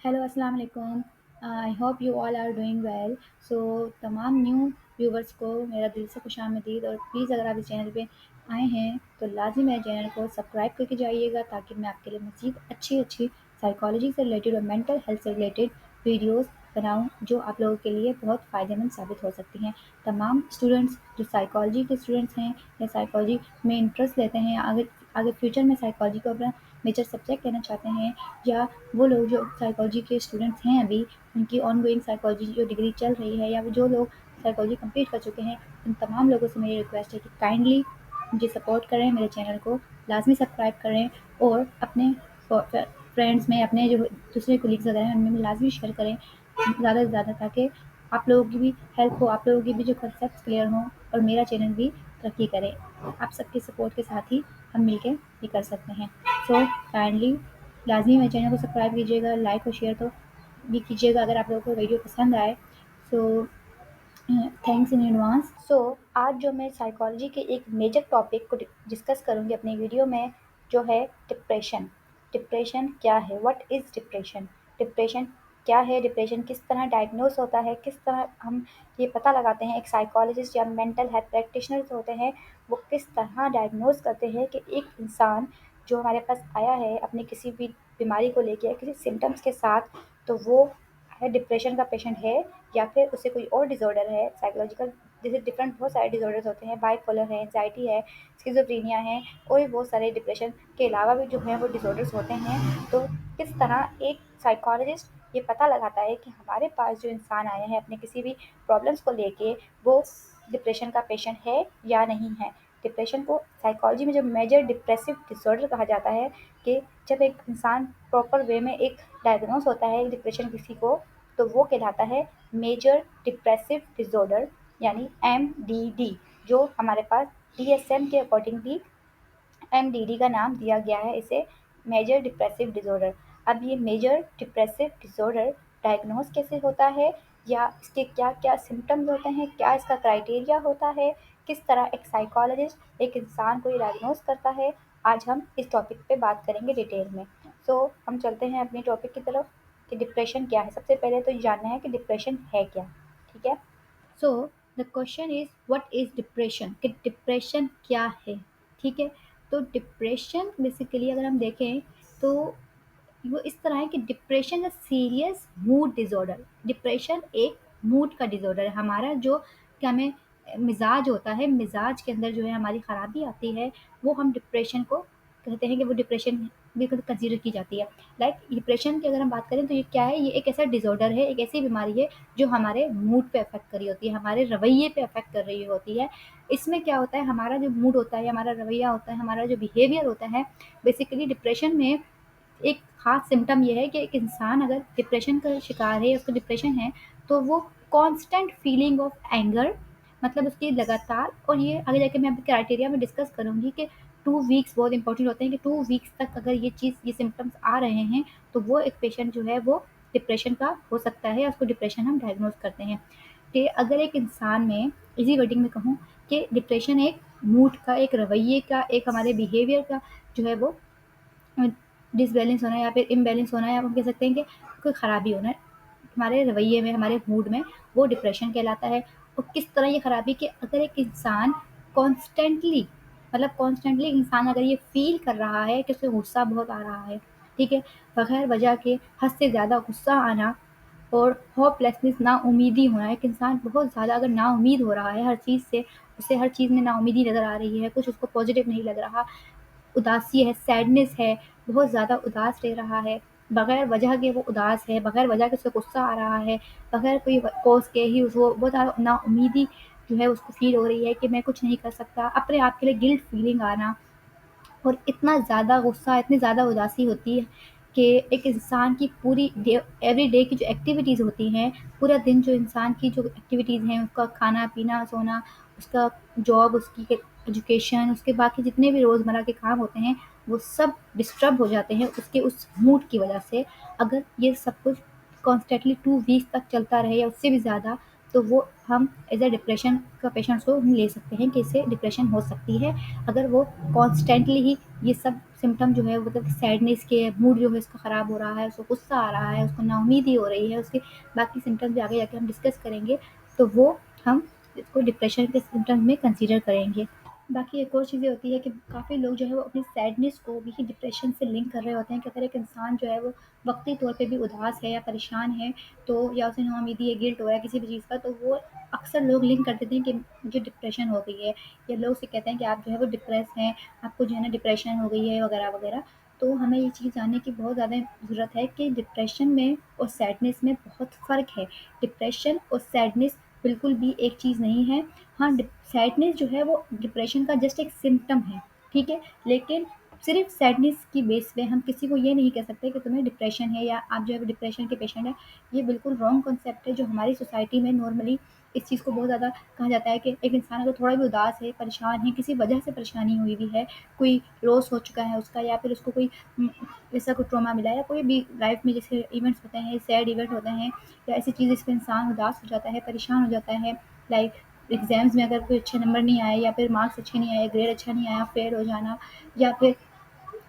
Hello अस्सलाम वालेकुम। I hope you all are doing well. So तमाम न्यू व्यूवर्स को मेरा दिल से खुशामदीद। और प्लीज़ अगर आप इस चैनल पे आए हैं तो लाज़िम मेरे चैनल को सब्सक्राइब करके जाइएगा, ताकि मैं आपके लिए मज़ीद अच्छी साइकोलॉजी से रिलेटेड और मेंटल हेल्थ से रिलेटेड वीडियोस बनाऊं, जो आप लोगों के लिए बहुत फ़ायदेमंद साबित हो सकती हैं। तमाम स्टूडेंट्स जो साइकोलॉजी के स्टूडेंट्स हैं या साइकोलॉजी में इंटरेस्ट लेते हैं, आगे आगे फ्यूचर में साइकोलॉजी को अपना मेजर सब्जेक्ट लेना चाहते हैं, या वो लोग जो साइकोलॉजी के स्टूडेंट्स हैं अभी, उनकी ऑनगोइंग साइकोलॉजी जो डिग्री चल रही है, या जो लोग साइकोलॉजी कंप्लीट कर चुके हैं, उन तमाम लोगों से मेरी रिक्वेस्ट है कि काइंडली मुझे सपोर्ट करें, मेरे चैनल को लाजमी सब्सक्राइब करें, और अपने फ्रेंड्स में, अपने जो दूसरे कोलीग्स वगैरह हैं उनमें लाजमी शेयर करें ज़्यादा से ज़्यादा, ताकि आप लोगों की भी हेल्प हो, आप लोगों की भी जो कंसेप्ट क्लियर हों, और मेरा चैनल भी तरक्की करे। आप सबके सपोर्ट के साथ ही हम मिलकर ये कर सकते हैं। सो काइंडली लाज़मी मेरे चैनल को सब्सक्राइब कीजिएगा, लाइक और शेयर तो भी कीजिएगा अगर आप लोगों को वीडियो पसंद आए। So thanks in advance. सो आज जो मैं साइकोलॉजी के एक मेजर टॉपिक को डिस्कस करूँगी अपनी वीडियो में, जो है डिप्रेशन। डिप्रेशन क्या है? What is depression? डिप्रेशन क्या है? डिप्रेशन किस तरह डायग्नोस होता है? किस तरह हम ये पता लगाते हैं? एक साइकोलॉजिस्ट या मेंटल हेल्थ प्रैक्टिशनर्स होते हैं, वो किस तरह डायग्नोस करते हैं कि एक इंसान जो हमारे पास आया है अपनी किसी भी बीमारी को लेके, किसी सिम्टम्स के साथ, तो वो है डिप्रेशन का पेशेंट है, या फिर उसे कोई और डिसऑर्डर है साइकोलॉजिकल। जैसे डिफरेंट बहुत सारे डिसऑर्डर्स होते हैं, बाइपोलर है, एंजाइटी है, स्किज़ोफ्रेनिया है, और भी बहुत सारे डिप्रेशन के अलावा भी जो है वो डिसऑर्डर्स होते हैं। तो किस तरह एक साइकोलॉजिस्ट ये पता लगाता है कि हमारे पास जो इंसान आया है अपने किसी भी प्रॉब्लम्स को लेके, वो डिप्रेशन का पेशेंट है या नहीं है। डिप्रेशन को साइकोलॉजी में जब मेजर डिप्रेसिव डिसऑर्डर कहा जाता है, कि जब एक इंसान प्रॉपर वे में एक डायग्नोस होता है डिप्रेशन किसी को, तो वो कहलाता है मेजर डिप्रेसिव डिसऑर्डर, यानी MDD, जो हमारे पास DSM के अकॉर्डिंगली MDD का नाम दिया गया है इसे, मेजर डिप्रेसिव डिसऑर्डर। अब ये मेजर डिप्रेसिव डिसऑर्डर डायग्नोस कैसे होता है, या इसके क्या क्या सिम्टम्स होते हैं, क्या इसका क्राइटेरिया होता है, किस तरह एक साइकोलॉजिस्ट एक इंसान को ये डायग्नोस करता है, आज हम इस टॉपिक पे बात करेंगे डिटेल में। सो हम चलते हैं अपने टॉपिक की तरफ कि डिप्रेशन क्या है। सबसे पहले तो ये जानना है कि डिप्रेशन है क्या। ठीक है। So the question is what is depression, कि डिप्रेशन क्या है। ठीक है। तो डिप्रेशन बेसिकली अगर हम देखें तो वो इस तरह है कि depression a serious mood disorder. Depression एक मूड का डिसऑर्डर है। हमारा जो क्या में मिजाज होता है, मिजाज के अंदर जो है हमारी खराबी आती है, वो हम डिप्रेशन को कहते हैं कि वो डिप्रेशन बिल्कुल कंसीडर की जाती है। लाइक डिप्रेशन की अगर हम बात करें तो ये क्या है, ये एक ऐसा डिसऑर्डर है, एक ऐसी बीमारी है जो हमारे मूड पे अफेक्ट कर रही होती है, हमारे रवैये पे अफेक्ट कर रही होती है। इसमें क्या होता है, हमारा जो मूड होता है, हमारा रवैया होता है, हमारा जो बिहेवियर होता है, बेसिकली डिप्रेशन में एक ख़ास सिम्पटम ये है कि एक इंसान अगर डिप्रेशन का शिकार है, उसको डिप्रेशन है, तो वो कांस्टेंट फीलिंग ऑफ एंगर, मतलब उसकी लगातार, और ये आगे जाके मैं अभी क्राइटेरिया में डिस्कस करूँगी कि 2 वीक्स बहुत इंपॉर्टेंट होते हैं, कि 2 वीक्स तक अगर ये सिम्पटम्स आ रहे हैं, तो वो एक पेशेंट जो है वो डिप्रेशन का हो सकता है, या उसको डिप्रेशन हम डायग्नोज करते हैं। कि अगर एक इंसान में इजी वर्डिंग में कहूँ कि डिप्रेशन एक मूड का, एक रवैये का, एक हमारे बिहेवियर का जो है वो डिसबैलेंस होना, या फिर इम्बैलेंस होना, या हम कह सकते हैं कि कोई ख़राबी होना हमारे रवैये में, हमारे मूड में, वो डिप्रेशन कहलाता है। और किस तरह ये ख़राबी, कि अगर एक इंसान कॉन्स्टेंटली, मतलब कॉन्स्टेंटली इंसान अगर ये फील कर रहा है कि उसे गुस्सा बहुत आ रहा है, ठीक है, बगैर वजह के हद से ज़्यादा गुस्सा आना, और होपलेसनेस, नाउमीदी होना, एक इंसान बहुत ज़्यादा अगर नाउमीद हो रहा है हर चीज़ से, उसे हर चीज़ में नाउमीदी नज़र आ रही है, कुछ उसको पॉजिटिव नहीं लग रहा, उदासी है, सैडनेस है, बहुत ज़्यादा उदास रह रहा है, बगैर वजह के वो उदास है, बगैर वजह के उसे गुस्सा आ रहा है, बगैर कोई कॉज़ के ही वो बहुत ज़्यादा नाउम्मीदी जो है उसको फ़ील हो रही है कि मैं कुछ नहीं कर सकता, अपने आप के लिए गिल्ट फीलिंग आना, और इतना ज़्यादा गुस्सा, इतनी ज़्यादा उदासी होती है कि एक इंसान की पूरी डे, एवरी डे की जो एक्टिविटीज़ होती हैं, पूरा दिन जो इंसान की जो एक्टिविटीज़ हैं, उसका खाना-पीना, सोना, उसका जॉब, उसकी एजुकेशन, उसके बाकी जितने भी रोज़मर्रा के काम होते हैं, वो सब डिस्टर्ब हो जाते हैं उसके उस मूड की वजह से। अगर ये सब कुछ कॉन्स्टेंटली 2 वीक्स तक चलता रहे या उससे भी ज़्यादा, तो वो हम एज अ डिप्रेशन का पेशेंट्स को हम ले सकते हैं कि इससे डिप्रेशन हो सकती है। अगर वो कॉन्स्टेंटली ही ये सब सिम्टम जो है मतलब सैडनेस के, मूड जो है उसका ख़राब हो रहा है, उसको गुस्सा आ रहा है, उसको नाउमीदी हो रही है, उसके बाकी सिम्टम्स भी आगे जाके हम डिस्कस करेंगे, तो वो हम इसको डिप्रेशन के सिम्टम्स में कंसीडर करेंगे। बाकी एक और चीज़ ये होती है कि काफ़ी लोग जो है वो अपनी सैडनेस को भी डिप्रेशन से लिंक कर रहे होते हैं कि अगर एक इंसान जो है वो वक्ती तौर पे भी उदास है या परेशान है, तो या उसे नाउमीदी या गिल्ट हो रहा है किसी भी चीज़ का, तो वो अक्सर लोग लिंक कर देते हैं कि मुझे डिप्रेशन हो गई है, या लोग उसे कहते हैं कि आप जो है वो डिप्रेस हैं, आपको जो है ना डिप्रेशन हो गई है वगैरह वगैरह। तो हमें ये चीज़ जानने की बहुत ज़्यादा ज़रूरत है कि डिप्रेशन में और सैडनेस में बहुत फ़र्क है। डिप्रेशन और सैडनेस बिल्कुल भी एक चीज़ नहीं है। हाँ, सैडनेस जो है वो डिप्रेशन का जस्ट एक सिम्पटम है, ठीक है? लेकिन सिर्फ़ सैडनेस की बेस पे हम किसी को ये नहीं कह सकते कि तुम्हें डिप्रेशन है या आप जो है डिप्रेशन के पेशेंट हैं। ये बिल्कुल रॉन्ग कॉन्सेप्ट है जो हमारी सोसाइटी में नॉर्मली इस चीज़ को बहुत ज़्यादा कहा जाता है कि एक इंसान अगर थोड़ा भी उदास है, परेशान है, किसी वजह से परेशानी हुई भी है, कोई लॉस हो चुका है उसका, या फिर उसको कोई ऐसा कोई ट्रॉमा मिला है, या कोई भी लाइफ़ में जैसे इवेंट्स होते हैं, सैड इवेंट होते हैं, या ऐसी चीज़ जिसमें इंसान उदास हो जाता है, परेशान हो जाता है, लाइक एग्ज़ाम्स में अगर कोई अच्छे नंबर नहीं आए, या फिर मार्क्स अच्छे नहीं आए, ग्रेड अच्छा नहीं आया, फेल हो जाना, या फिर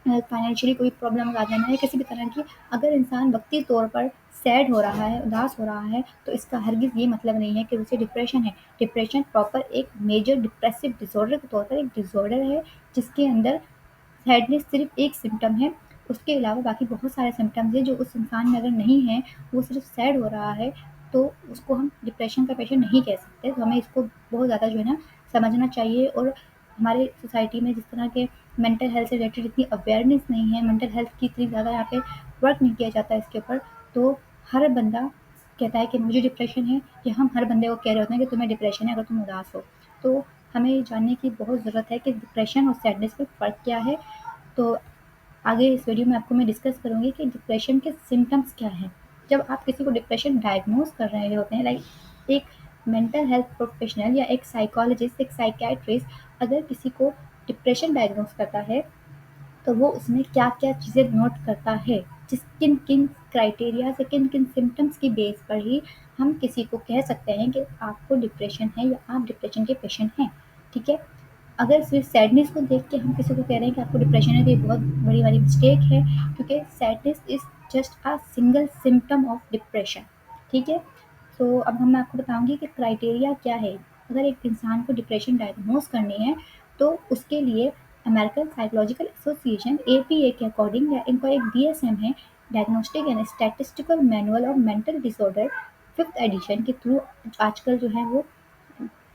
फाइनेंशियली कोई प्रॉब्लम आ जाना है किसी भी तरह की, अगर इंसान वक्ती तौर पर सैड हो रहा है, उदास हो रहा है, तो इसका हरगिज़ ये मतलब नहीं है कि उसे डिप्रेशन है। डिप्रेशन प्रॉपर एक मेजर डिप्रेसिव डिसऑर्डर के तौर पर एक डिसऑर्डर है, जिसके अंदर सैडनेस सिर्फ एक सिम्टम है, उसके अलावा बाकी बहुत सारे सिम्टम्स हैं जो उस इंसान में अगर नहीं है, वो सिर्फ सैड हो रहा है, तो उसको हम डिप्रेशन का पेशेंट नहीं कह सकते। तो हमें इसको बहुत ज़्यादा जो है ना समझना चाहिए, और हमारे सोसाइटी में जिस तरह के मेंटल हेल्थ से रिलेटेड इतनी अवेयरनेस नहीं है, मेंटल हेल्थ की इतनी ज़्यादा यहाँ पे वर्क नहीं किया जाता है इसके ऊपर, तो हर बंदा कहता है कि मुझे डिप्रेशन है, या हम हर बंदे को कह रहे होते हैं कि तुम्हें डिप्रेशन है अगर तुम उदास हो। तो हमें ये जानने की बहुत ज़रूरत है कि डिप्रेशन और सैडनेस में फ़र्क क्या है। तो आगे इस वीडियो में आपको मैं डिस्कस करूँगी कि डिप्रेशन के सिम्पटम्स क्या हैं। जब आप किसी को डिप्रेशन डायग्नोज़ कर रहे होते हैं, लाइक एक मेंटल हेल्थ प्रोफेशनल या एक साइकोलॉजिस्ट, एक साइकियाट्रिस्ट अगर किसी को डिप्रेशन डायग्नोज़ करता है, तो वो उसमें क्या-क्या चीज़ें नोट करता है, किन-किन क्राइटेरिया से, किन-किन सिम्पटम्स की बेस पर ही हम किसी को कह सकते हैं कि आपको डिप्रेशन है या आप डिप्रेशन के पेशेंट हैं, ठीक है? अगर सिर्फ सैडनेस को देख के हम किसी को कह रहे हैं कि आपको डिप्रेशन है, तो ये बहुत बड़ी वाली मिस्टेक है, क्योंकि sadness is just a single symptom of depression, ठीक है? तो अब मैं आपको बताऊँगी कि क्राइटेरिया क्या है। अगर एक इंसान को डिप्रेशन डायग्नोज़ करनी है, तो उसके लिए अमेरिकन साइकोलॉजिकल एसोसिएशन एपीए के अकॉर्डिंग, या इनका एक डीएसएम है, diagnostic and statistical manual of mental disorder, 5th edition के थ्रू आजकल जो है वो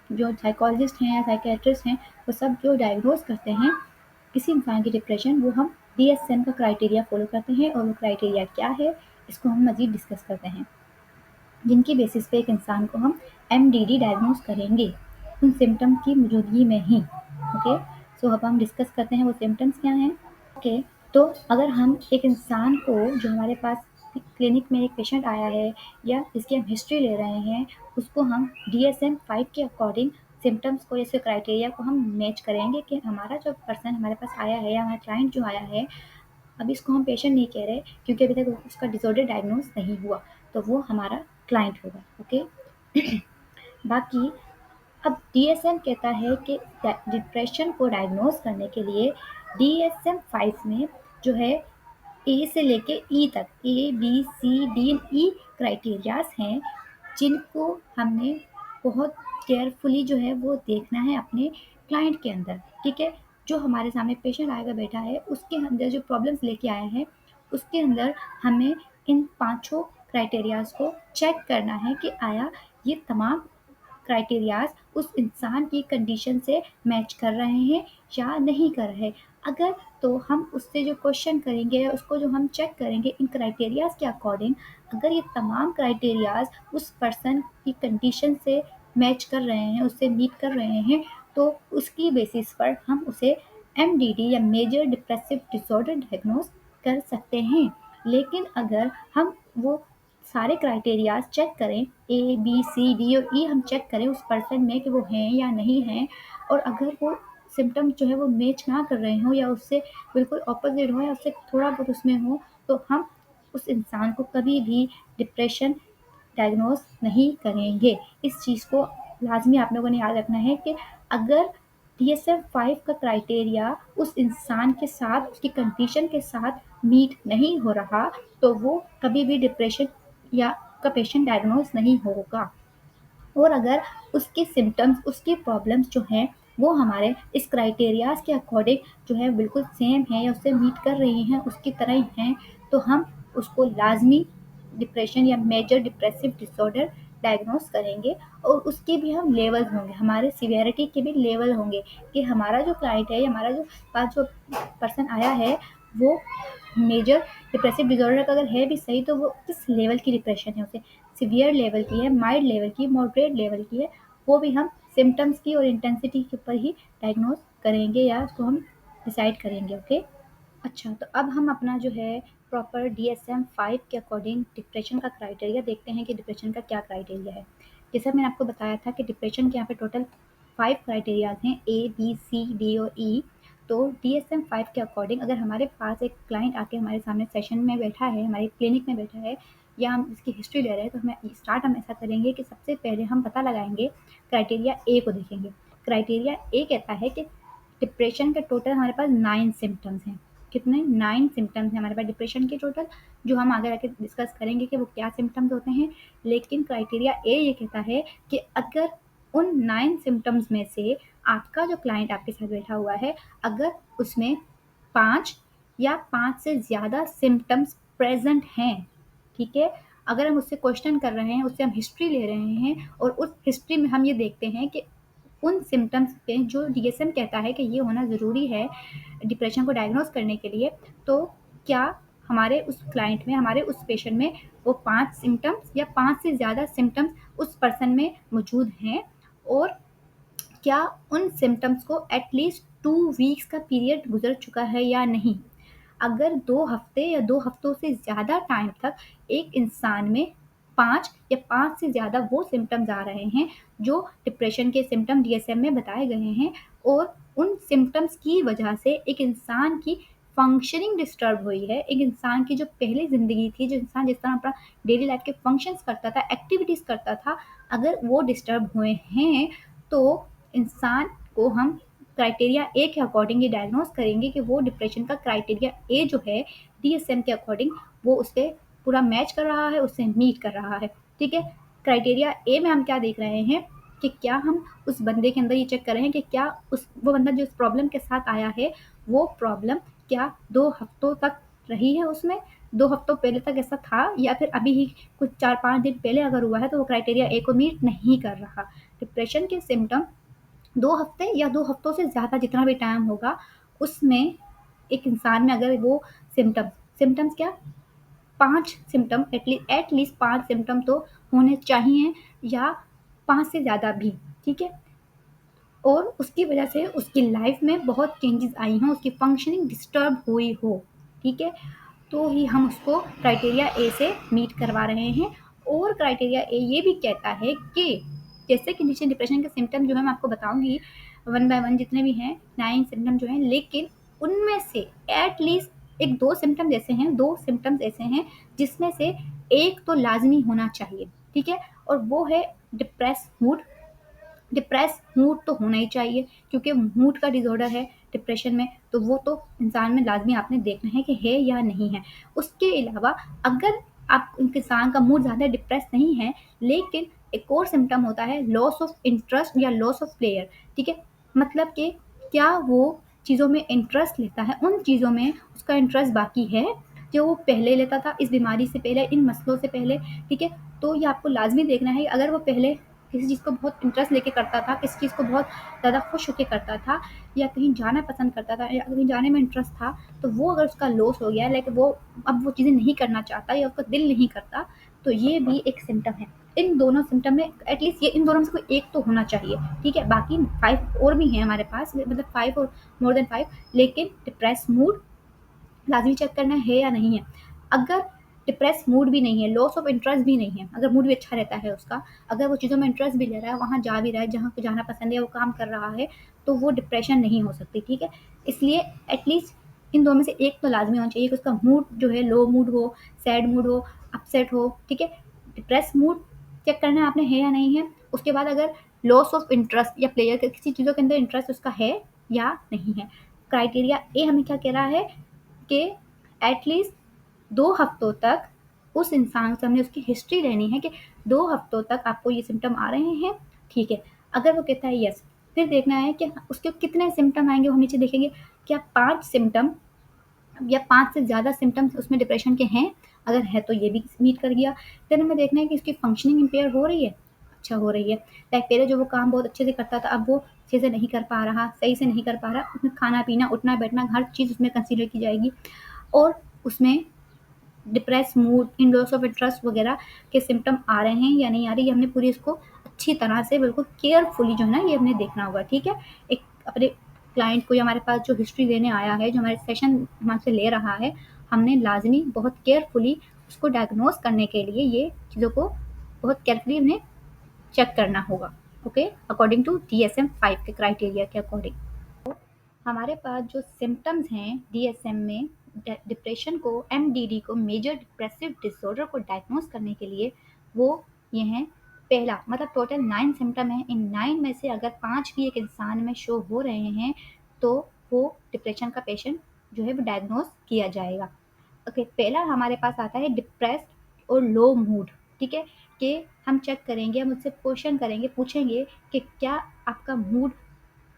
जो साइकोलॉजिस्ट हैं या साइकियाट्रिस्ट हैं, वो सब जो डायग्नोज़ करते हैं किसी इंसान की डिप्रेशन, वो हम डीएसएम का क्राइटेरिया फ़ॉलो करते हैं, और वो क्राइटेरिया क्या है, इसको हम मज़ीद डिस्कस करते हैं। जिनकी बेसिस पे एक इंसान को हम एमडीडी डायग्नोज़ करेंगे, उन सिम्पटम की मौजूदगी में ही। ओके, सो अब हम डिस्कस करते हैं वो सिम्पटम्स क्या हैं। ओके, तो अगर हम एक इंसान को जो हमारे पास क्लिनिक में एक पेशेंट आया है, या जिसकी हम हिस्ट्री ले रहे हैं, उसको हम डीएसएम-5 के अकॉर्डिंग सिम्पटम्स को, जैसे क्राइटेरिया को हम मैच करेंगे कि हमारा जो पर्सन हमारे पास आया है, या हमारा क्लाइंट जो आया है, अभी इसको हम पेशेंट नहीं कह रहे क्योंकि अभी तक उसका डिसऑर्डर डायग्नोज नहीं हुआ, तो वो हमारा क्लाइंट होगा। ओके, बाकी अब डीएसएम कहता है कि डिप्रेशन को डायग्नोज करने के लिए डीएसएम-5 में जो है ए से लेके ई तक, A B C D E criterias हैं, जिनको हमने बहुत केयरफुली जो है वो देखना है अपने क्लाइंट के अंदर, ठीक है? जो हमारे सामने पेशेंट आएगा बैठा है, उसके अंदर जो प्रॉब्लम्स लेके आया है, उसके अंदर हमें इन पाँचों क्राइटेरियाज को चेक करना है कि आया ये तमाम क्राइटेरियाज उस इंसान की कंडीशन से मैच कर रहे हैं या नहीं कर रहे। अगर तो हम उससे जो क्वेश्चन करेंगे, या उसको जो हम चेक करेंगे इन क्राइटेरियाज के अकॉर्डिंग, अगर ये तमाम क्राइटेरियाज उस पर्सन की कंडीशन से मैच कर रहे हैं, उससे मीट कर रहे हैं, तो उसकी बेसिस पर हम उसे एमडीडी या मेजर डिप्रेसिव डिसऑर्डर डायग्नोज कर सकते हैं। लेकिन अगर हम वो सारे क्राइटेरियाज चेक करें, ए बी सी डी और ई हम चेक करें उस पर्सन में कि वो हैं या नहीं हैं, और अगर वो सिम्टम्स जो है वो मैच ना कर रहे हों, या उससे बिल्कुल ऑपोजिट हो, या उससे थोड़ा बहुत उसमें हो, तो हम उस इंसान को कभी भी डिप्रेशन डायग्नोस नहीं करेंगे। इस चीज़ को लाजमी आप लोगों ने याद रखना है कि अगर DSM-5 का क्राइटेरिया उस इंसान के साथ, उसकी कंडीशन के साथ मीट नहीं हो रहा, तो वो कभी भी डिप्रेशन या का पेशेंट डायग्नोस नहीं होगा। और अगर उसके सिम्टम्स, उसकी प्रॉब्लम्स जो हैं वो हमारे इस क्राइटेरियाज के अकॉर्डिंग जो है बिल्कुल सेम है या उससे मीट कर रही हैं, उसकी तरह ही हैं, तो हम उसको लाजमी डिप्रेशन या मेजर डिप्रेसिव डिसऑर्डर डायग्नोस करेंगे। और उसके भी हम लेवल होंगे, हमारे सीवियरिटी के भी लेवल होंगे कि हमारा जो क्लाइंट है, हमारा जो पास जो पर्सन आया है, वो मेजर डिप्रेसिव डिसऑर्डर का अगर है भी सही, तो वो किस लेवल की डिप्रेशन है, उसे सीवियर लेवल की है, माइल्ड लेवल की, मॉडरेट लेवल की है, वो भी हम सिम्टम्स की और इंटेंसिटी के ऊपर ही डायग्नोस करेंगे या उसको हम डिसाइड करेंगे। ओके। अच्छा, तो अब हम अपना जो है प्रॉपर DSM-5 के अकॉर्डिंग डिप्रेशन का क्राइटेरिया देखते हैं कि डिप्रेशन का क्या क्राइटेरिया है। जैसा मैंने आपको बताया था कि डिप्रेशन के यहाँ पे टोटल 5 क्राइटेरियाज हैं, A, B, C, D और E। तो DSM-5 के अकॉर्डिंग अगर हमारे पास एक क्लाइंट आके हमारे सामने सेशन में बैठा है, हमारे क्लिनिक में बैठा है, या हम इसकी हिस्ट्री ले रहे हैं, तो हम ऐसा करेंगे कि सबसे पहले हम पता लगाएंगे, क्राइटेरिया ए को देखेंगे। क्राइटेरिया ए कहता है कि डिप्रेशन के टोटल हमारे पास 9 सिम्टम्स हैं। कितने? 9 सिम्टम्स हैं हमारे पास डिप्रेशन के टोटल, जो हम आगे आके डिस्कस करेंगे कि वो क्या सिम्टम्स होते हैं। लेकिन क्राइटेरिया ए ये कहता है कि अगर उन 9 सिम्टम्स में से आपका जो क्लाइंट आपके साथ बैठा हुआ है, अगर उसमें 5 या 5 से ज़्यादा सिम्टम्स प्रेजेंट हैं, ठीक है? अगर हम उससे क्वेश्चन कर रहे हैं, उससे हम हिस्ट्री ले रहे हैं और उस हिस्ट्री में हम ये देखते हैं कि उन सिम्टम्स पे जो DSM कहता है कि ये होना ज़रूरी है डिप्रेशन को डायग्नोस करने के लिए, तो क्या हमारे उस क्लाइंट में, हमारे उस पेशेंट में वो 5 सिम्टम्स या 5 से ज़्यादा सिम्टम्स उस पर्सन में मौजूद हैं, और क्या उन सिम्टम्स को एटलीस्ट 2 वीक्स का पीरियड गुजर चुका है या नहीं। अगर 2 हफ्ते या 2 हफ्तों से ज़्यादा टाइम तक एक इंसान में 5 या 5 से ज़्यादा वो सिम्टम्स आ रहे हैं जो डिप्रेशन के सिम्टम DSM में बताए गए हैं, और उन सिम्टम्स की वजह से एक इंसान की फंक्शनिंग डिस्टर्ब हुई है, एक इंसान की जो पहले ज़िंदगी थी, जो इंसान जिस तरह अपना डेली लाइफ के फंक्शंस करता था, एक्टिविटीज़ करता था, अगर वो डिस्टर्ब हुए हैं, तो इंसान को हम क्राइटेरिया ए के अकॉर्डिंग ये डायग्नोस करेंगे कि वो डिप्रेशन का क्राइटेरिया ए जो है DSM के अकॉर्डिंग वो उससे पूरा मैच कर रहा है, उससे मीट कर रहा है। ठीक है। क्राइटेरिया ए में हम क्या देख रहे हैं कि क्या हम उस बंदे के अंदर ये चेक कर रहे हैं कि क्या उस वो बंदा जो इस प्रॉब्लम के साथ आया है, वो प्रॉब्लम क्या 2 हफ्तों तक रही है, उसमें 2 हफ्तों पहले तक ऐसा था, या फिर अभी ही कुछ 4-5 दिन पहले अगर हुआ है, तो वो क्राइटेरिया ए को मीट नहीं कर रहा। डिप्रेशन के सिम्टम 2 हफ्ते या 2 हफ्तों से ज़्यादा जितना भी टाइम होगा, उसमें एक इंसान में अगर वो सिम्टम्स सिम्टम्स क्या 5 सिम्टम, एटलीस्ट 5 सिम्टम तो होने चाहिए, या 5 से ज़्यादा भी, ठीक है? और उसकी वजह से उसकी लाइफ में बहुत चेंजेस आई हों, उसकी फंक्शनिंग डिस्टर्ब हुई हो, ठीक है? तो ही हम उसको क्राइटेरिया ए से मीट करवा रहे हैं। और क्राइटेरिया ए ये भी कहता है कि जैसे कि नीचे डिप्रेशन के सिम्टम जो है मैं आपको बताऊंगी वन बाय वन जितने भी हैं, 9 सिम्टम जो हैं, लेकिन उनमें से एटलीस्ट एक दो सिम्टम ऐसे हैं, 2 सिम्टम्स ऐसे हैं जिसमें से एक तो लाजमी होना चाहिए, ठीक है? और वो है डिप्रेस मूड। डिप्रेस मूड तो होना ही चाहिए, क्योंकि मूड का डिसऑर्डर है डिप्रेशन में, तो वो तो इंसान में लाजमी आपने देखना है कि है या नहीं है। उसके अलावा अगर आप इंसान का मूड ज़्यादा डिप्रेस नहीं है, लेकिन एक और सिम्टम होता है लॉस ऑफ इंटरेस्ट या लॉस ऑफ प्लेयर, ठीक है? मतलब कि क्या वो चीज़ों में इंटरेस्ट लेता है, उन चीज़ों में उसका इंटरेस्ट बाकी है जो वो पहले लेता था, इस बीमारी से पहले, इन मसलों से पहले, ठीक है? तो ये आपको लाजमी देखना है, अगर वो पहले किसी चीज़ को बहुत इंटरेस्ट लेके करता था, किसी चीज़ को बहुत ज़्यादा खुश होके करता था, या कहीं जाना पसंद करता था, या कहीं जाने में इंटरेस्ट था, तो वो अगर उसका लॉस हो गया, लाइक वो अब वो चीज़ें नहीं करना चाहता या उसका दिल नहीं करता, तो ये भी एक सिम्टम है। इन दोनों सिम्टम में एटलीस्ट ये इन दोनों में से कोई एक तो होना चाहिए, ठीक है? बाकी 5 और भी हैं हमारे पास, मतलब 5 और मोर देन 5, लेकिन डिप्रेस मूड लाज़मी चेक करना है या नहीं है। अगर डिप्रेस मूड भी नहीं है, लॉस ऑफ इंटरेस्ट भी नहीं है, अगर मूड भी अच्छा रहता है उसका, अगर वो चीज़ों में इंटरेस्ट भी ले रहा है, वहाँ जा भी रहा है, जहाँ को जाना पसंद है, वो काम कर रहा है, तो वो डिप्रेशन नहीं हो सकती, ठीक है? इसलिए एटलीस्ट इन 2 में से एक तो लाज़मी होना चाहिए कि उसका मूड जो है लो मूड हो, सैड मूड हो, अपसेट हो, ठीक है? डिप्रेस मूड चेक करना है आपने है या नहीं है। उसके बाद अगर लॉस ऑफ इंटरेस्ट या प्लेयर के किसी चीज़ों के अंदर इंटरेस्ट उसका है या नहीं है। क्राइटेरिया ए हमें क्या कह रहा है कि एटलीस्ट 2 हफ्तों तक उस इंसान से हमने उसकी हिस्ट्री लेनी है कि 2 हफ्तों तक आपको ये सिम्टम आ रहे हैं, ठीक है। अगर वो कहता है यस, फिर देखना है कि उसके कितने सिम्टम आएंगे, वो नीचे देखेंगे क्या 5 सिम्टम या 5 से ज़्यादा सिम्टम्स उसमें डिप्रेशन के हैं। अगर है तो ये भी मीट कर गया। फिर हमें देखना है कि उसकी फंक्शनिंग इम्पेयर हो रही है, अच्छा हो रही है। लाइक पहले जो वो काम बहुत अच्छे से करता था अब वो अच्छे से नहीं कर पा रहा, सही से नहीं कर पा रहा, उसमें खाना पीना उठना बैठना हर चीज़ उसमें कंसीडर की जाएगी। और उसमें depress mood, in loss of interest वगैरह के सिम्टम आ रहे हैं या नहीं आ रहे, ये हमने पूरी इसको अच्छी तरह से बिल्कुल केयरफुली जो है ना ये हमने देखना होगा, ठीक है। एक अपने क्लाइंट को या हमारे पास जो हिस्ट्री लेने आया है, जो हमारे सेशन हमसे ले रहा है, हमने लाजमी बहुत केयरफुली उसको डायग्नोस करने के लिए ये चीज़ों को बहुत केयरफुली हमने चेक करना होगा, ओके, अकॉर्डिंग टू DSM-5 के क्राइटेरिया के अकॉर्डिंग। हमारे पास जो सिम्टम्स हैं DSM में, डिप्रेशन को, MDD को, मेजर डिप्रेसिव डिसऑर्डर को डायग्नोस करने के लिए वो ये हैं। पहला मतलब टोटल 9 सिम्टम हैं, इन 9 में से अगर 5 भी एक इंसान में शो हो रहे हैं तो वो डिप्रेशन का पेशेंट जो है वो डायग्नोस किया जाएगा। ओके, पहला हमारे पास आता है डिप्रेस्ड और लो मूड, ठीक है। कि हम चेक करेंगे, हम उससे क्वेश्चन करेंगे, पूछेंगे कि क्या आपका मूड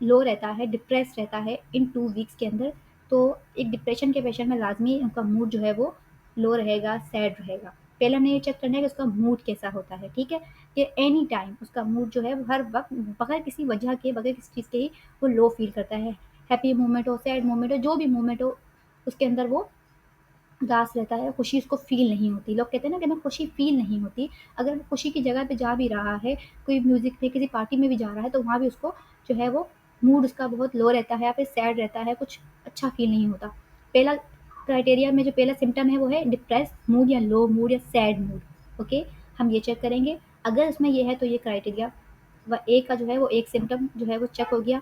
लो रहता है, डिप्रेस रहता है इन 2 वीक्स के अंदर। तो एक डिप्रेशन के पेशेंट में लाजमी उनका मूड जो है वो लो रहेगा, सैड रहेगा। पहले हमें ये चेक करना है कि उसका मूड कैसा होता है, ठीक है। कि एनी टाइम उसका मूड जो है वो हर वक्त बगैर किसी वजह के, बगैर किसी चीज़ के ही वो लो फील करता है। हैप्पी मोमेंट हो, सैड मोमेंट हो, जो भी मोमेंट हो उसके अंदर वो उदास रहता है, खुशी उसको फ़ील नहीं होती। लोग कहते हैं ना कि हमें खुशी फ़ील नहीं होती। अगर वो खुशी की जगह पे जा भी रहा है, कोई म्यूज़िक पे किसी पार्टी में भी जा रहा है, तो वहाँ भी उसको जो है वो मूड उसका बहुत लो रहता है या फिर सैड रहता है, कुछ अच्छा फ़ील नहीं होता। पहला क्राइटेरिया में जो पहला सिम्पटम है वो है डिप्रेस्ड मूड या लो मूड या सैड मूड, ओके। हम ये चेक करेंगे, अगर उसमें ये है तो ये क्राइटेरिया व ए का जो है वो एक सिम्पटम जो है वो चेक हो गया।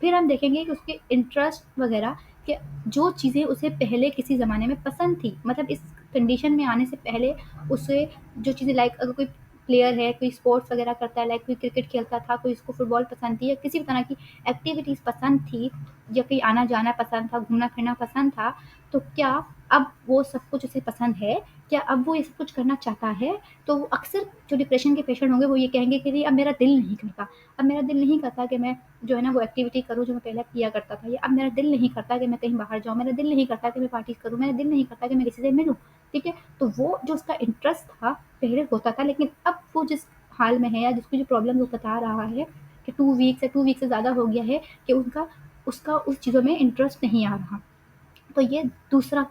फिर हम देखेंगे कि उसके इंटरेस्ट वगैरह कि जो चीज़ें उसे पहले किसी ज़माने में पसंद थी, मतलब इस कंडीशन में आने से पहले उसे जो चीज़ें, लाइक अगर कोई प्लेयर है, कोई स्पोर्ट्स वगैरह करता है, लाइक कोई क्रिकेट खेलता था, कोई इसको फुटबॉल पसंद थी या किसी भी तरह की एक्टिविटीज़ पसंद थी या कहीं आना जाना पसंद था, घूमना फिरना पसंद था, तो क्या अब वो सब कुछ उसे पसंद है? क्या अब वो ये सब कुछ करना चाहता है? तो वो अक्सर जो डिप्रेशन के पेशेंट होंगे वो ये कहेंगे कि नहीं, अब मेरा दिल नहीं करता, अब मेरा दिल नहीं करता कि मैं जो है ना वो एक्टिविटी करूँ जो मैं पहले किया करता था, या अब मेरा दिल नहीं करता कि मैं कहीं बाहर जाऊँ, मेरा दिल नहीं करता कि मैं पार्टी करूँ, मेरा दिल नहीं करता कि मैं किसी से मिलूँ, ठीक है। तो वो जो उसका इंटरेस्ट था पहले होता था, लेकिन अब वो जिस हाल में है या जिसको जो प्रॉब्लम वो बता रहा है कि 2 वीक से ज़्यादा हो गया है कि उनका उसका उस चीज़ों में इंटरेस्ट नहीं आ रहा। तो ये दूसरा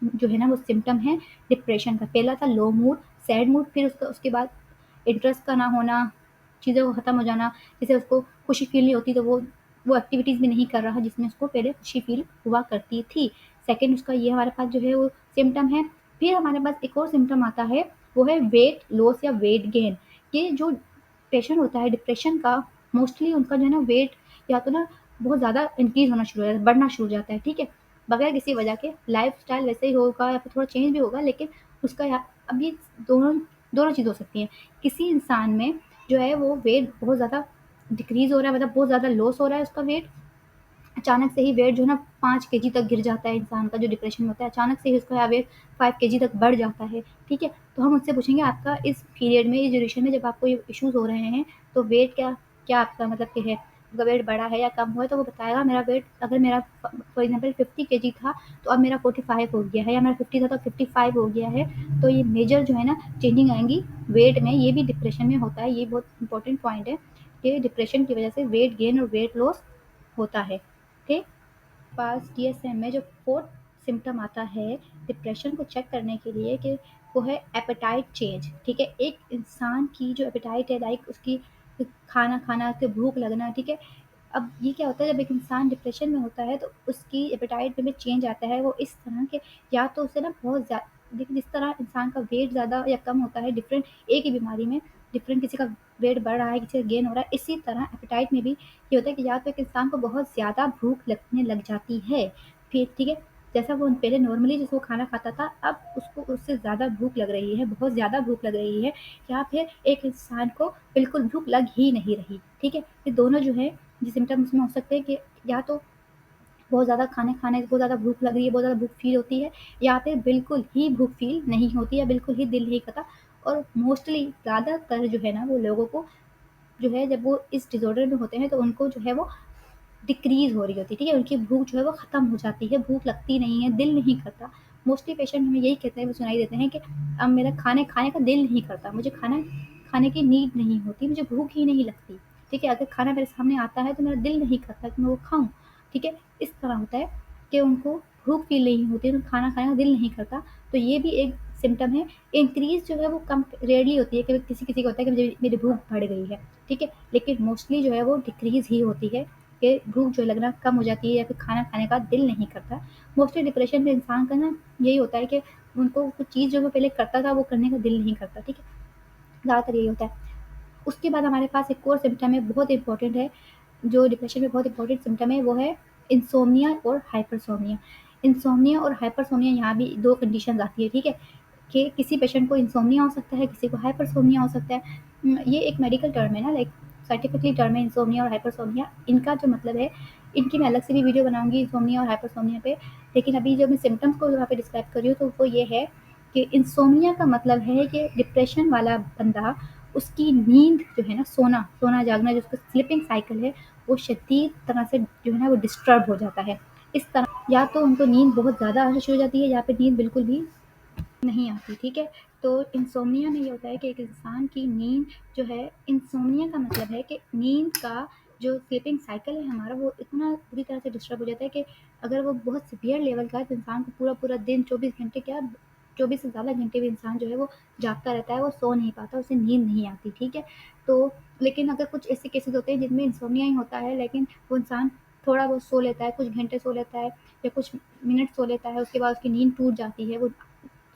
जो है ना वो सिम्टम है डिप्रेशन का। पहला था लो मूड, सैड मूड, फिर उसके बाद इंटरेस्ट का ना होना, चीज़ों को ख़त्म हो जाना, जैसे उसको खुशी फील नहीं होती तो वो एक्टिविटीज़ भी नहीं कर रहा जिसमें उसको पहले खुशी फील हुआ करती थी। सेकंड उसका ये हमारे पास जो है वो सिम्टम है। फिर हमारे पास एक और सिम्टम आता है, वो है वेट लॉस या वेट गेन। ये जो पेशेंट होता है डिप्रेशन का, मोस्टली उनका जो है ना वेट या तो ना बहुत ज़्यादा इंक्रीज़ होना शुरू हो जाता है, बढ़ना शुरू हो जाता है, ठीक है। बगैर किसी वजह के लाइफ़स्टाइल वैसे ही होगा या फिर थोड़ा चेंज भी होगा, लेकिन उसका अब ये दोनों दोनों चीज़ हो सकती हैं। किसी इंसान में जो है वो वेट बहुत ज़्यादा डिक्रीज़ हो रहा है, मतलब बहुत ज़्यादा लॉस हो रहा है उसका वेट। अचानक से ही वेट जो है ना 5 केजी तक गिर जाता है इंसान का, जो डिप्रेशन में होता है, अचानक से ही उसका वेट 5 केजी तक बढ़ जाता है, ठीक है। तो हम उससे पूछेंगे आपका इस पीरियड में, इस ड्यूरेशन में जब आपको ये इश्यूज़ हो रहे हैं, तो वेट क्या क्या आपका मतलब कि है? आपका वेट बढ़ा है या कम हुआ है? तो वो बताएगा मेरा वेट, अगर मेरा फॉर एग्ज़ाम्पल 50 केजी था, तो अब मेरा 45 हो गया है, या मेरा 50 था तो 55 हो गया है। तो ये मेजर जो है ना चेंजिंग आएँगी वेट में, ये भी डिप्रेशन में होता है। ये बहुत इंपॉर्टेंट पॉइंट है कि डिप्रेशन की वजह से वेट गेन और वेट लॉस होता है, ओके। पास DSM में जो फोर्थ सिम्टम आता है डिप्रेशन को चेक करने के लिए, कि वो है एपेटाइट चेंज, ठीक है। एक इंसान की जो एपेटाइट है, लाइक उसकी खाना खाना, उसके भूख लगना, ठीक है। अब ये क्या होता है, जब एक इंसान डिप्रेशन में होता है तो उसकी एपेटाइट में भी चेंज आता है। वो इस तरह के, या तो उसे ना बहुत ज़्यादा, देखिए जिस तरह इंसान का वेट ज़्यादा या कम होता है डिफरेंट, एक ही बीमारी में डिफरेंट, किसी का वेट बढ़ रहा है, किसी का गेन हो रहा है, इसी तरह एपेटाइट में भी ये होता है कि या तो एक इंसान को बहुत ज़्यादा भूख लगने लग जाती है, फिर ठीक है। जैसा वो पहले नॉर्मली जैसे वो खाना खाता था, अब उसको उससे ज़्यादा भूख लग रही है, बहुत ज़्यादा भूख लग रही है, या फिर एक इंसान को बिल्कुल भूख लग ही नहीं रही, ठीक है? ये दोनों जो है ये सिम्पटम्स में हो सकते हैं कि या तो बहुत ज़्यादा खाने खाने बहुत ज़्यादा भूख लग रही है, बहुत ज़्यादा भूख फ़ील होती है, या फिर बिल्कुल ही भूख फ़ील नहीं होती या बिल्कुल ही दिल नहीं करता। और मोस्टली ज़्यादातर जो है ना वो लोगों को जो है जब वो इस डिसऑर्डर में होते हैं तो उनको जो है वो डिक्रीज़ हो रही होती है, ठीक है? उनकी भूख जो है वो ख़त्म हो जाती है, भूख लगती नहीं है, दिल नहीं करता। मोस्टली पेशेंट हमें यही कहते हैं, वो सुनाई देते हैं कि अब मेरा खाने खाने का दिल नहीं करता, मुझे खाना खाने की नीड नहीं होती, मुझे भूख ही नहीं लगती, ठीक है? अगर खाना मेरे सामने आता है तो मेरा दिल नहीं करता कि मैं वो खाऊँ, ठीक है? इस तरह होता है कि उनको भूख फ़ील नहीं होती, तो खाना खाने का दिल नहीं करता, तो ये भी एक सिम्पटम है। इंक्रीज़ जो है वो कम रेयरली होती है कि किसी-किसी को होता है कि मुझे मेरी भूख बढ़ गई है, ठीक है? लेकिन मोस्टली जो है वो डिक्रीज़ ही होती है कि भूख जो लगना कम हो जाती है या फिर खाना खाने का दिल नहीं करता। मोस्टली डिप्रेशन में इंसान का ना यही होता है कि उनको कुछ चीज़ जो वो पहले करता था वो करने का दिल नहीं करता, ठीक है? ज़्यादातर यही होता है। उसके बाद हमारे पास एक और सिम्पटम है, बहुत इम्पोर्टेंट है, जो डिप्रेशन में बहुत इम्पोर्टेंट सिम्पटम है, वो है इंसोम्निया और हाइपरसोम्निया। इंसोम्निया और हाइपरसोम्निया यहाँ भी 2 कंडीशंस आती है, ठीक है? कि किसी पेशेंट को इंसोम्निया हो सकता है, किसी को हाइपरसोम्निया हो सकता है। ये एक मेडिकल टर्म है ना, लाइक साइंटिफिकली टर्म है इंसोम्निया और हाइपरसोम्निया। इनका जो मतलब है, इनकी मैं अलग से भी वीडियो बनाऊँगी इंसोम्निया और हाइपरसोम्निया पे। लेकिन अभी जो मैं सिम्पटम्स को यहाँ पे डिस्क्राइब कर रही हूँ, तो वो ये है कि इंसोम्निया का मतलब है कि डिप्रेशन वाला बंदा, उसकी नींद जो है ना, सोना-जागना जो उसका स्लीपिंग साइकिल है, वो शदीद तरह से जो है ना वो डिस्टर्ब हो जाता है। इस तरह या तो उनको नींद बहुत ज़्यादा आना शुरू हो जाती है या फिर नींद बिल्कुल भी नहीं आती, ठीक है? तो इंसोम्निया में ये होता है कि एक इंसान की नींद जो है, इंसोम्निया का मतलब है कि नींद का जो स्लीपिंग साइकिल है हमारा, वो इतना बुरी तरह से डिस्टर्ब हो जाता है कि अगर वो बहुत सीवियर लेवल का है तो इंसान को पूरा-पूरा दिन 24 घंटे क्या 24 से ज़्यादा घंटे भी इंसान जो है वो जागता रहता है, वो सो नहीं पाता, उसे नींद नहीं आती, ठीक है? तो लेकिन अगर कुछ ऐसे केसेज़ होते हैं जिनमें इंसोम्निया ही होता है, लेकिन वो इंसान थोड़ा बहुत सो लेता है, कुछ घंटे सो लेता है या कुछ मिनट सो लेता है, उसके बाद उसकी नींद टूट जाती है, वो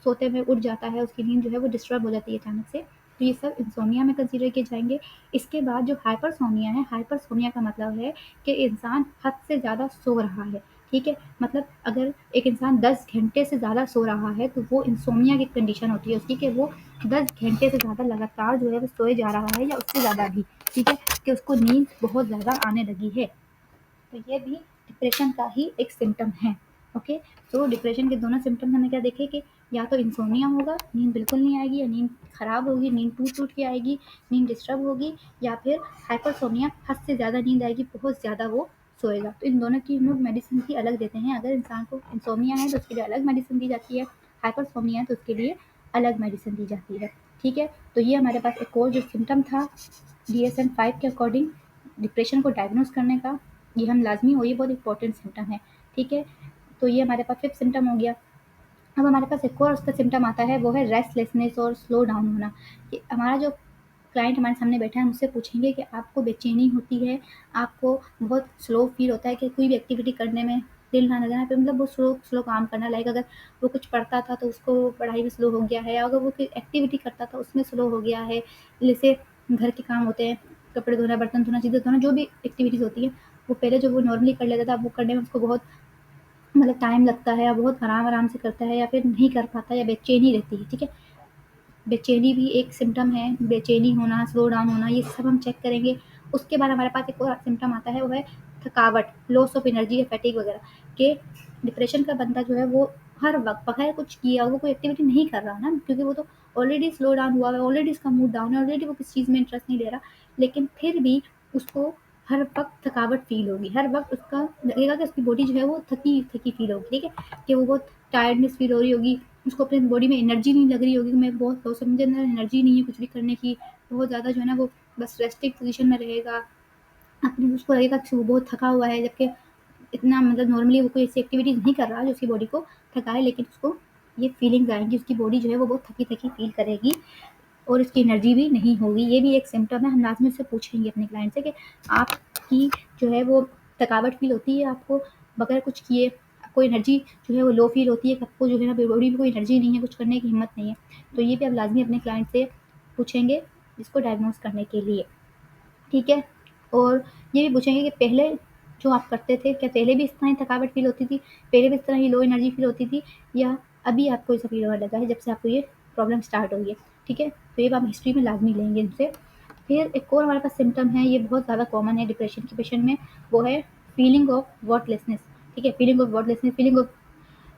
सोते हुए उठ जाता है, उसकी नींद जो है वो डिस्टर्ब हो जाती है अचानक से, तो ये सब इंसोम्निया में कंसीडर किए जाएँगे। इसके बाद जो हाइपरसोम्निया है, हाइपरसोम्निया का मतलब है कि इंसान हद से ज़्यादा सो रहा है, ठीक है? मतलब अगर एक इंसान 10 घंटे से ज़्यादा सो रहा है, तो वो इंसोम्निया की कंडीशन होती है उसकी, कि वो 10 घंटे से ज़्यादा लगातार जो है वो सोए जा रहा है या उससे ज़्यादा भी, ठीक है? कि उसको नींद बहुत ज़्यादा आने लगी है। तो ये भी डिप्रेशन का ही एक सिम्पटम है। ओके, तो डिप्रेशन के दोनों सिम्टम्स हमें क्या देखे कि या तो इंसोम्निया होगा, नींद बिल्कुल नहीं आएगी, या नींद खराब होगी, नींद टूट टूट के आएगी, नींद डिस्टर्ब होगी, या फिर हाइपरसोम्निया, हद से ज़्यादा नींद आएगी, बहुत ज़्यादा वो सोएगा। तो इन दोनों की हम लोग मेडिसिन की अलग देते हैं। अगर इंसान को इंसोम्निया है तो उसके लिए अलग मेडिसिन दी जाती है, हाइपरसोम्निया है तो उसके लिए अलग मेडिसिन दी जाती है, ठीक है? तो ये हमारे पास एक और जो सिम्टम था DSM-5 के अकॉर्डिंग डिप्रेशन को डायग्नोज करने का, ये हम लाजमी हो, ये बहुत इंपॉर्टेंट सिम्टम है, ठीक है? तो ये हमारे पास 5th सिम्टम हो गया। अब हमारे पास एक और उसका सिम्पटम आता है, वो है रेस्टलेसनेस और स्लो डाउन होना। कि हमारा जो क्लाइंट हमारे सामने बैठा है, मुझसे पूछेंगे कि आपको बेचैनी होती है, आपको बहुत स्लो फील होता है कि कोई भी एक्टिविटी करने में दिल ना लगना पे, मतलब वो स्लो स्लो काम करना, लाइक अगर वो कुछ पढ़ता था तो उसको पढ़ाई में स्लो हो गया है, अगर वो कोई एक्टिविटी करता था उसमें स्लो हो गया है, जैसे घर के काम होते हैं, कपड़े धोना, बर्तन धोना, चीज़ें धोना, जो भी एक्टिविटीज़ होती हैं, वो पहले जो वो नॉर्मली कर लेता था, वो करने में उसको बहुत मतलब टाइम लगता है, या बहुत आराम-आराम से करता है, या फिर नहीं कर पाता, या बेचैनी रहती है, ठीक है? बेचैनी भी एक सिम्पटम है, बेचैनी होना, स्लो डाउन होना, ये सब हम चेक करेंगे। उसके बाद हमारे पास एक और सिम्पटम आता है, वो है थकावट, लॉस ऑफ एनर्जी या फैटीग वगैरह, कि डिप्रेशन का बंदा जो है वो हर वक़्त बगैर कुछ किए, वो कोई एक्टिविटी नहीं कर रहा ना, क्योंकि वो तो ऑलरेडी स्लो डाउन हुआ है, ऑलरेडी उसका मूड डाउन है, ऑलरेडी वो किसी चीज़ में इंटरेस्ट नहीं ले रहा, लेकिन फिर भी उसको हर वक़्त थकावट फ़ील होगी, हर वक़्त उसका लगेगा कि उसकी बॉडी जो है वो थकी-थकी फ़ील होगी, ठीक है? कि वो बहुत टायर्डनेस फ़ील हो रही होगी, उसको अपनी बॉडी में एनर्जी नहीं लग रही होगी कि मैं बहुत लॉस हूँ, मुझे अंदर एनर्जी नहीं है कुछ भी करने की, बहुत ज़्यादा जो है ना वो बस रेस्टिंग पोज़ीशन में रहेगा। अपने उसको लगेगा कि वो बहुत थका हुआ है, जबकि इतना मतलब नॉर्मली वो कोई ऐसी एक्टिविटीज़ नहीं कर रहा जो उसकी बॉडी को थकाए, लेकिन उसको ये फीलिंग्स आएँगी, उसकी बॉडी जो है वो बहुत थकी-थकी फ़ील करेगी और उसकी एनर्जी भी नहीं होगी। ये भी एक सिम्पटम है, हम लाज़मी उससे पूछेंगे अपने क्लाइंट से कि आपकी जो है वो थकावट फ़ील होती है आपको बगैर कुछ किए? आपको एनर्जी जो है वो लो फ़ील होती है? आपको जो है ना बॉडी में कोई एनर्जी नहीं है, कुछ करने की हिम्मत नहीं है? तो ये भी आप लाज़मी अपने क्लाइंट से पूछेंगे इसको डायग्नोज़ करने के लिए, ठीक है? और ये भी पूछेंगे कि पहले जो आप करते थे, क्या पहले भी इस तरह ही थकावट फ़ील होती थी? पहले भी इस तरह ही लो एनर्जी फ़ील होती थी? या अभी आपको ऐसा फ़ील होने लगा है जब से आपको ये प्रॉब्लम स्टार्ट हुई है? ठीक है? तो ये हम हिस्ट्री में लाज़मी लेंगे इनसे। फिर एक और हमारे पास सिम्पटम है, ये बहुत ज़्यादा कॉमन है डिप्रेशन के पेशेंट में, वो है फीलिंग ऑफ वर्थलेसनेस। ठीक है? Feeling of worthlessness, feeling of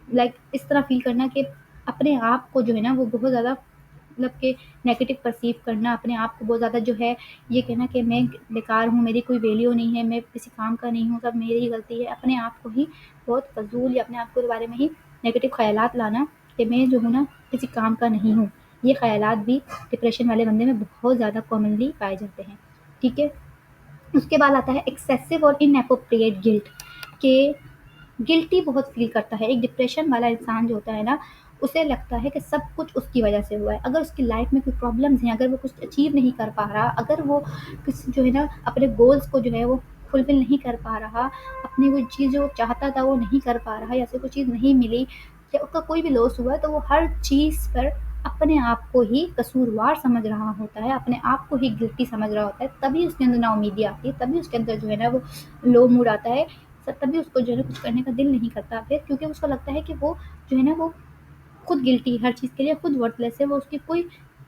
like इस तरह फ़ील करना कि अपने आप को जो है ना वो बहुत ज़्यादा मतलब कि नेगेटिव परसीव करना, अपने आप को बहुत ज़्यादा जो है ये कहना कि मैं बेकार हूँ, मेरी कोई वैल्यू नहीं है, मैं किसी काम का नहीं हूँ, सब मेरी ही गलती है। अपने आप को ही बहुत फ़ज़ूल या अपने आप के बारे में ही नेगेटिव ख़यालात लाना कि मैं जो हूँ ना किसी काम का नहीं हूँ। ये ख़यालात भी डिप्रेशन वाले बंदे में बहुत ज़्यादा कॉमनली पाए जाते हैं। ठीक है? उसके बाद आता है एक्सेसिव और इनएप्रोप्रिएट गिल्ट, कि गिल्टी बहुत फ़ील करता है। एक डिप्रेशन वाला इंसान जो होता है ना, उसे लगता है कि सब कुछ उसकी वजह से हुआ है। अगर उसकी लाइफ़ में कोई प्रॉब्लम्स हैं, अगर वो कुछ अचीव नहीं कर पा रहा, अगर वो किसी जो है ना अपने गोल्स को जो है वो फुलफ़िल नहीं कर पा रहा, अपनी कोई चीज़ जो चाहता था वो नहीं कर पा रहा, या फिर कोई चीज़ नहीं मिली, या उसका कोई भी लॉस हुआ है, तो वो हर चीज़ पर अपने आप को ही कसूरवार समझ रहा होता है, अपने आप को ही गिल्टी समझ रहा होता है। तभी उसके अंदर नाउमीदी आती है, तभी उसके अंदर जो है ना वो लो मूड आता है, तभी उसको जो है ना कुछ करने का दिल नहीं करता फिर, क्योंकि उसको लगता है कि वो जो है ना वो खुद गिल्टी है हर चीज़ के लिए, खुद वर्थलेस है, वो उसकी कोई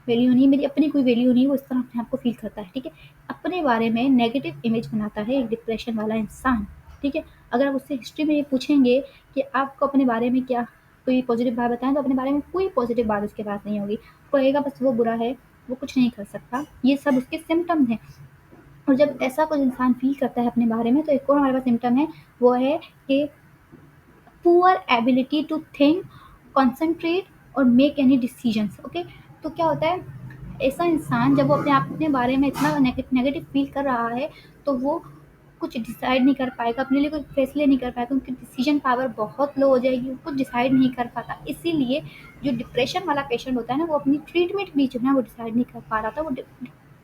वैल्यू नहीं, मेरी अपनी कोई वैल्यू नहीं है, वो इस तरह अपने आप को फ़ील करता है। ठीक है? अपने बारे में नेगेटिव इमेज बनाता है एक डिप्रेशन वाला इंसान। ठीक है? अगर आप उससे हिस्ट्री में ये पूछेंगे कि आपको अपने बारे में क्या कोई पॉज़िटिव बात बताएँ, तो अपने बारे में कोई पॉज़िटिव बात उसके पास नहीं होगी। उसको लगेगा बस वो बुरा है, वो कुछ नहीं कर सकता। ये सब उसके सिम्पटम्स हैं। और जब ऐसा कुछ इंसान फ़ील करता है अपने बारे में, तो एक और हमारे पास सिम्पटम है, वो है कि poor ability to think, concentrate और मेक एनी डिसीजंस। ओके? तो क्या होता है, ऐसा इंसान जब वो अपने बारे में इतना नेगेटिव फील कर रहा है, तो वो कुछ डिसाइड नहीं कर पाएगा, अपने लिए कोई फैसले नहीं कर पाएगा, उनकी डिसीजन पावर बहुत लो हो जाएगी, वो कुछ डिसाइड नहीं कर पाता। इसीलिए जो डिप्रेशन वाला पेशेंट होता है ना, वो अपनी ट्रीटमेंट भी जो है वो डिसाइड नहीं कर पा रहा था, वो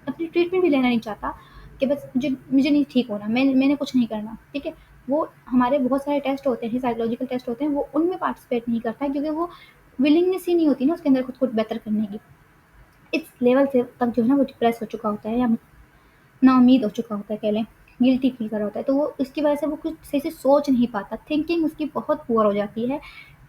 अपनी ट्रीटमेंट भी लेना नहीं चाहता कि बस मुझे मुझे नहीं ठीक होना, मैंने कुछ नहीं करना। ठीक है? वो हमारे बहुत सारे टेस्ट होते हैं, साइकोलॉजिकल टेस्ट होते हैं, वो उनमें पार्टिसिपेट नहीं करता है, क्योंकि वो विलिंगनेस ही नहीं होती ना उसके अंदर खुद को बेहतर करने की। इस लेवल से तक जो है ना वो डिप्रेस हो चुका होता है, या नाउम्मीद हो चुका होता है कह लें, गिल्टी फ़ील कर रहा होता है, तो वो उसकी वजह से वो कुछ सही से सोच नहीं पाता, थिंकिंग उसकी बहुत पुअर हो जाती है।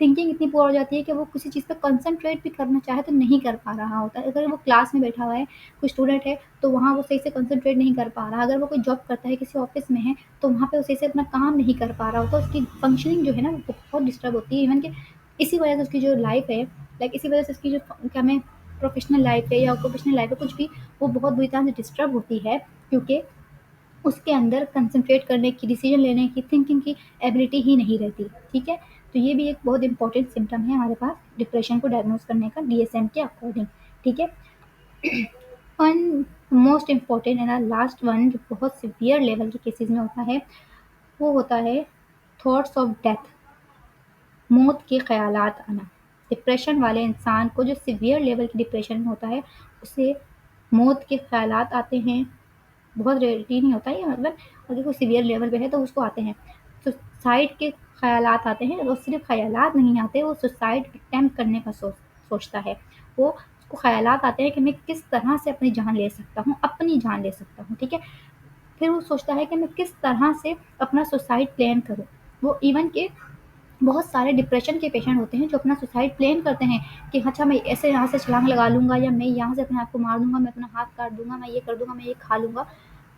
थिंकिंग इतनी पुअर हो जाती है कि वो किसी चीज़ पे कंसंट्रेट भी करना चाहे तो नहीं कर पा रहा होता है। अगर वो क्लास में बैठा हुआ है, कोई स्टूडेंट है, तो वहाँ वो सही से कंसंट्रेट नहीं कर पा रहा। अगर वो कोई जॉब करता है, किसी ऑफ़िस में है, तो वहाँ पे वो सही से अपना काम नहीं कर पा रहा होता, उसकी फंक्शनिंग जो है ना वो बहुत डिस्टर्ब होती है। इवन कि इसी वजह से उसकी जो लाइफ़ है, लाइक इसी वजह से उसकी जो क्या मैं प्रोफ़ेशनल लाइफ़ है या प्रोफ़ेशनल लाइफ़ है कुछ भी, वो बहुत बुरी तरह से डिस्टर्ब होती है, क्योंकि उसके अंदर कंसंट्रेट करने की, डिसीजन लेने की, थिंकिंग की एबिलिटी ही नहीं रहती। ठीक है? तो ये भी एक बहुत इंपॉर्टेंट सिम्पटम है हमारे पास डिप्रेशन को डायग्नोज करने का डीएसएम के अकॉर्डिंग। ठीक है? One most important and last one जो बहुत सिवियर लेवल के केसेस में होता है, वो होता है थॉट्स ऑफ डेथ, मौत के ख़यालात आना। डिप्रेशन वाले इंसान को जो सिवियर लेवल की डिप्रेशन में होता है, उसे मौत के ख़यालात आते हैं। बहुत रेयरली नहीं होता है ये, मतलब अगर कोई सीवियर लेवल पे है तो उसको आते हैं। सुसाइड के ख़यालात आते हैं, और सिर्फ़ ख़यालात नहीं आते, वो सुसाइड अटेम्प्ट करने का सोचता है। वो उसको ख़यालात आते हैं कि मैं किस तरह से अपनी जान ले सकता हूँ, अपनी जान ले सकता हूँ। ठीक है? फिर वो सोचता है कि मैं किस तरह से अपना सुसाइड प्लान करूँ। वो इवन के बहुत सारे डिप्रेशन के पेशेंट होते हैं जो अपना सुसाइड प्लान करते हैं कि अच्छा मैं ऐसे यहाँ से छलांग लगा लूँगा, या मैं यहाँ से अपने आप को मार दूँगा, मैं अपना हाथ काट दूँगा, मैं ये कर दूँगा, मैं ये खा लूँगा।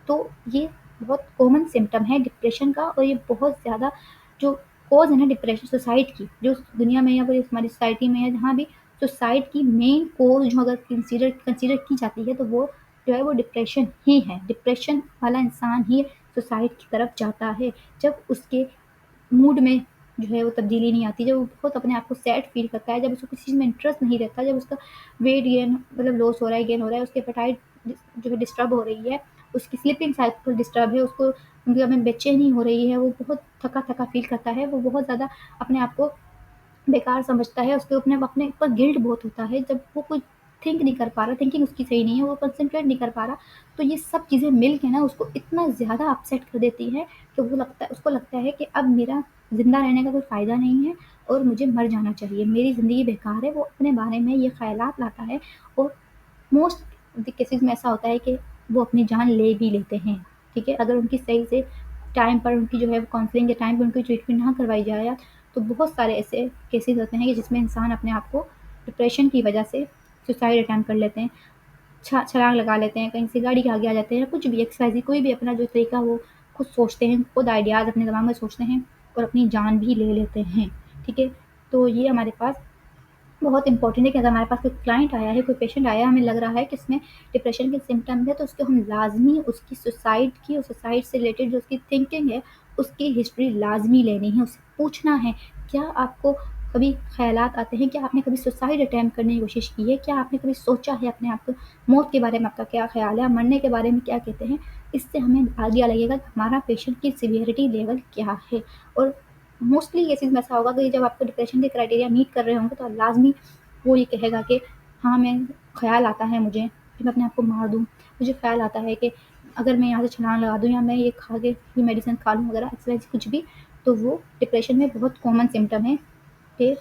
तो ये बहुत कॉमन सिम्पटम है डिप्रेशन का, और ये बहुत ज़्यादा जो कॉज़ है ना डिप्रेशन सुसाइड की, जो दुनिया में या फिर हमारी सोसाइटी में या जहाँ भी सुसाइड की मेन कॉज़ जो अगर कंसीडर कंसीडर की जाती है, तो वो जो है वो डिप्रेशन ही है। डिप्रेशन वाला इंसान ही सुसाइड की तरफ जाता है, जब उसके मूड में जो है वो तब्दीली नहीं आती, जब वो बहुत अपने आप को सैड फ़ील करता है, जब उसको किसी चीज़ में इंटरेस्ट नहीं रहता, जब उसका वेट गेन मतलब लॉस हो रहा है, गेन हो रहा है, उसकी एपेटाइट जो है डिस्टर्ब हो रही है, उसकी स्लीपिंग साइकिल डिस्टर्ब है, उसको मतलब में बेचैनी हो रही है, वो बहुत थका-थका फ़ील करता है, वो बहुत ज़्यादा अपने आप को बेकार समझता है, उसके अपने अपने ऊपर गिल्ट बहुत होता है, जब वो कुछ थिंक नहीं कर पा रहा, थिंकिंग उसकी सही नहीं है, वो कंसंट्रेट नहीं कर पा रहा, तो ये सब चीज़ें मिल के ना उसको इतना ज़्यादा अपसेट कर देती है कि उसको लगता है कि अब मेरा ज़िंदा रहने का कोई फ़ायदा नहीं है, और मुझे मर जाना चाहिए, मेरी ज़िंदगी बेकार है। वो अपने बारे में ये ख़यालात लाता है, और मोस्ट केसेज़ में ऐसा होता है कि वो अपनी जान ले भी लेते हैं। ठीक है? अगर उनकी सही से टाइम पर उनकी जो है काउंसलिंग के टाइम पर उनकी ट्रीटमेंट ना करवाई जाए, तो बहुत सारे ऐसे केसेस होते हैं कि जिसमें इंसान अपने आप को डिप्रेशन की वजह से सुसाइड अटेम्प्ट कर लेते हैं, छलांग लगा लेते हैं, कहीं से गाड़ी के आगे आ जाते हैं, कुछ भी एक्सरसाइज कोई भी अपना जो तरीका वो खुद सोचते हैं, खुद आइडियाज़ अपने दिमाग में सोचते हैं और अपनी जान भी ले लेते हैं। ठीक है, तो ये हमारे पास बहुत इंपॉर्टेंट है कि अगर हमारे पास कोई क्लाइंट आया है, कोई पेशेंट आया है, हमें लग रहा है कि इसमें डिप्रेशन के सिम्टम्स है, तो उसको हम लाजमी उसकी सुसाइड की और सुसाइड से रिलेटेड जो उसकी थिंकिंग है उसकी हिस्ट्री लाजमी लेनी है, उससे पूछना है क्या आपको कभी ख्यालात आते हैं, क्या आपने कभी सुसाइड अटैम्प्ट करने की कोशिश की है, क्या आपने कभी सोचा है अपने आप को, मौत के बारे में आपका क्या ख्याल है, मरने के बारे में क्या कहते हैं। इससे हमें आइडिया लगेगा कि हमारा पेशेंट की सीवियरिटी लेवल क्या है। और मोस्टली केसेस में ऐसा होगा कि जब आपको डिप्रेशन के क्राइटेरिया मीट कर रहे होंगे तो लाजमी वो ये कहेगा कि हाँ, मैं ख़्याल आता है मुझे कि मैं अपने आप को मार दूँ, मुझे ख़्याल आता है कि अगर मैं यहाँ से छलांग लगा दूँ या मैं ये खा के ये मेडिसिन खा लूँ वगैरह एक्सरसाइज कुछ भी। तो वो डिप्रेशन में बहुत कॉमन सिम्टम है कि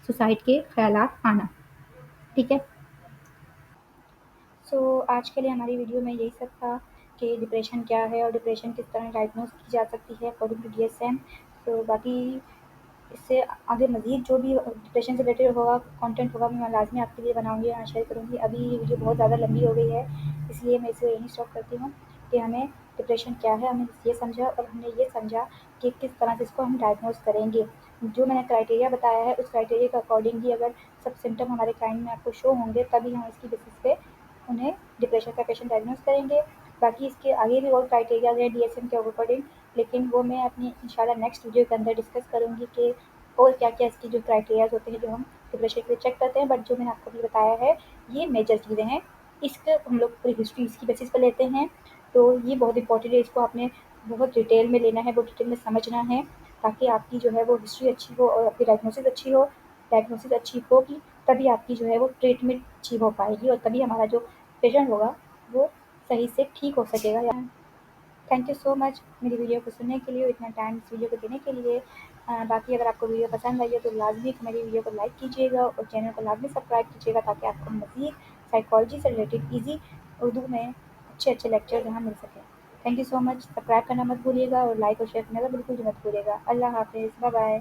सुसाइड के ख़्यालात आना। ठीक है, सो आज के लिए हमारी वीडियो में यही सब था कि डिप्रेशन क्या है और डिप्रेशन किस तरह डायग्नोज की जा सकती है अकॉर्डिंग टू DSM। तो बाकी इससे आगे मज़ीद जो भी डिप्रेशन से रिलेटेड होगा कंटेंट होगा मैं लाज़मी आपके लिए बनाऊँगी, यहाँ शेयर करूँगी। अभी ये वीडियो बहुत ज़्यादा लंबी हो गई है, इसलिए मैं इसे यहीं स्टॉप करती हूँ कि हमें डिप्रेशन क्या है, हमने ये समझा और हमने ये समझा कि किस तरह से इसको हम डायग्नोज़ करेंगे। जो मैंने क्राइटेरिया बताया है, उस क्राइटेरिया के अकॉर्डिंग ही अगर सब सिम्पटम हमारे क्लाइंट में आपको शो होंगे, तभी हम इसकी बेसिस पे उन्हें डिप्रेशन का पेशेंट डायग्नोज़ करेंगे। बाकी इसके आगे भी और क्राइटेरियाज़ हैं DSM के अकॉर्डिंग, लेकिन वो मैं अपनी इंशाल्लाह नेक्स्ट वीडियो के अंदर डिस्कस करूँगी कि और क्या-क्या इसकी जो क्राइटेरियाज़ होते हैं जो हम डिप्रेशन के लिए चेक करते हैं। बट जो मैंने आपको अभी बताया है ये मेजर चीज़ें हैं। इसका हम लोग पूरी हिस्ट्री इसकी बेसिस पे लेते हैं, तो ये बहुत इंपॉर्टेंट है, इसको आपने बहुत डिटेल में लेना है, बहुत डिटेल में समझना है, ताकि आपकी जो है वो हिस्ट्री अच्छी हो और आपकी डायग्नोसिस अच्छी हो। डायग्नोसिस अच्छी होगी तभी आपकी जो है वो ट्रीटमेंट अच्छी हो पाएगी और तभी हमारा जो पेशेंट होगा वो सही से ठीक हो सकेगा। थैंक यू सो मच मेरी वीडियो को सुनने के लिए, इतना टाइम इस वीडियो को देने के लिए। बाकी अगर आपको वीडियो पसंद आई है तो लाजमी मेरी वीडियो को लाइक कीजिएगा और चैनल को लाजमी सब्सक्राइब कीजिएगा, ताकि आपको मज़ीद साइकोलॉजी से रिलेटेड ईजी उर्दू में अच्छे अच्छे लेक्चर यहाँ मिल सकें। Thank you so much, subscribe करना मत भूलिएगा और लाइक और शेयर करना तो बिल्कुल भी मत भूलिएगा। अल्लाह हाफिज़, बाय बाय।